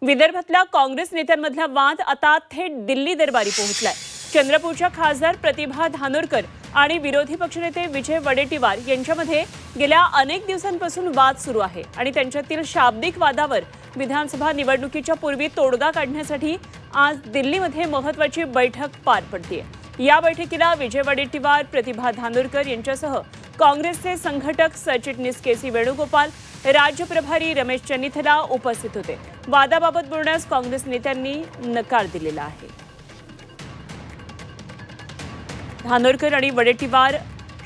विदर्भातल्या काँग्रेस नेत्यांमधला वाद आता थेट दिल्ली दरबारी पोहोचलाय। चंद्रपूरच्या खासदार प्रतिभा धानोरकर आणि विरोधी पक्षनेते विजय वडेट्टीवार यांच्यामध्ये गेल्या अनेक दिवसांपासून वाद सुरू आहे आणि त्यांच्यातील शाब्दिक वादावर विधानसभा निवडणुकीच्या पूर्वी तोडगा काढण्यासाठी आज दिल्लीमध्ये महत्त्वाची बैठक पार पडतेय। या बैठकीला विजय वडेट्टीवार, प्रतिभा धानोरकर यांच्यासह काँग्रेसचे संघटक सरचिटणीस के.सी. वेणुगोपाल, राज्य प्रभारी रमेश चन्नीथला उपस्थित होते। वादाबाबत बोलण्यास काँग्रेस नेत्यांनी नकार दिलेला आहे। धानोरकर आणि वडेट्टीवार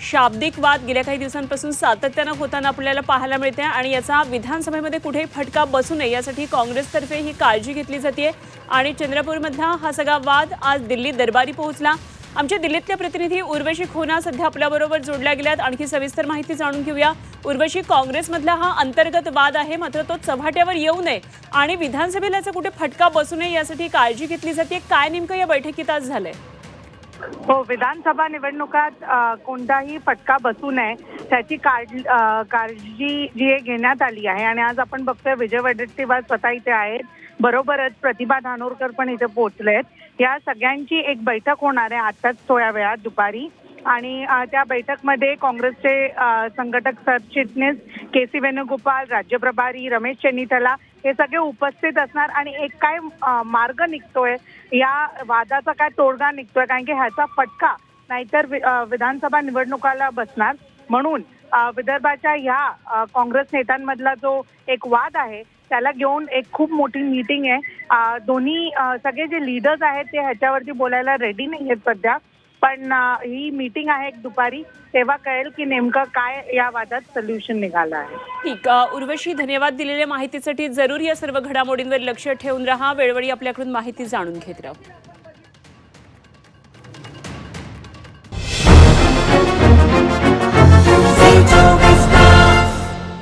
शाब्दिक वाद गेल्या काही दिवसांपासून सातत्याने होताना आपल्याला पाहायला मिळते आणि याचा विधानसभेमध्ये कुठेही फटका बसू नये यासाठी काँग्रेसतर्फे ही काळजी घेतली जाते आणि चंद्रपूरमधला हा सगळा वाद आज दिल्ली दरबारी पोहोचला। आमच्या दिल्लीतल्या प्रतिनिधी उर्वशी खोना सध्या आपल्याबरोबर जोडल्या गेल्यात। आणखी सविस्तर माहिती जाणून घेऊया। उर्वशी, काँग्रेसमधला हा अंतर्गत वाद आहे, मात्र तो चव्हाट्यावर येऊ नये आणि विधानसभेला याचा कुठे फटका बसू नये यासाठी काळजी घेतली जाते। काय नेमकं या बैठकीत आज झालंय? हो, विधानसभा निवडणुकात कोणताही फटका बसू नये त्याची काळजी जी घेण्यात आली आहे आणि आज आपण बघतोय विजय वडेट्टीवार स्वतः इथे आहेत, बरोबरच प्रतिभा धानोरकर पण इथे पोहोचलेत। या सगळ्यांची एक बैठक होणार आहे आताच थोड्या वेळात दुपारी आणि त्या बैठकमध्ये काँग्रेसचे संघटक सरचिटणीस के.सी. वेणुगोपाल, राज्य प्रभारी रमेश चन्नीथला हे सगळे उपस्थित असणार आणि एक काय मार्ग निघतोय, या वादाचा काय तोडगा निघतोय, कारण की ह्याचा फटका नाहीतर विधानसभा निवडणुकाला बसणार। म्हणून विदर्भाच्या ह्या काँग्रेस नेत्यांमधला जो एक वाद आहे त्याला घेऊन एक खूप मोठी मीटिंग आहे। दोन्ही सगळे जे लीडर्स आहेत ते ह्याच्यावरती बोलायला रेडी नाही आहेत सध्या, पण ही मीटिंग आहे एक दुपारी, तेव्हा कळेल की नेमकं काय या वादात सोल्युशन निघालं आहे। ठीक, उर्वशी, धन्यवाद दिलेल्या माहितीसाठी। जरूर या सर्व घडामोडींवर लक्ष ठेवून राहा, वेळोवेळी आपल्याकडून माहिती जाणून घेत राहा।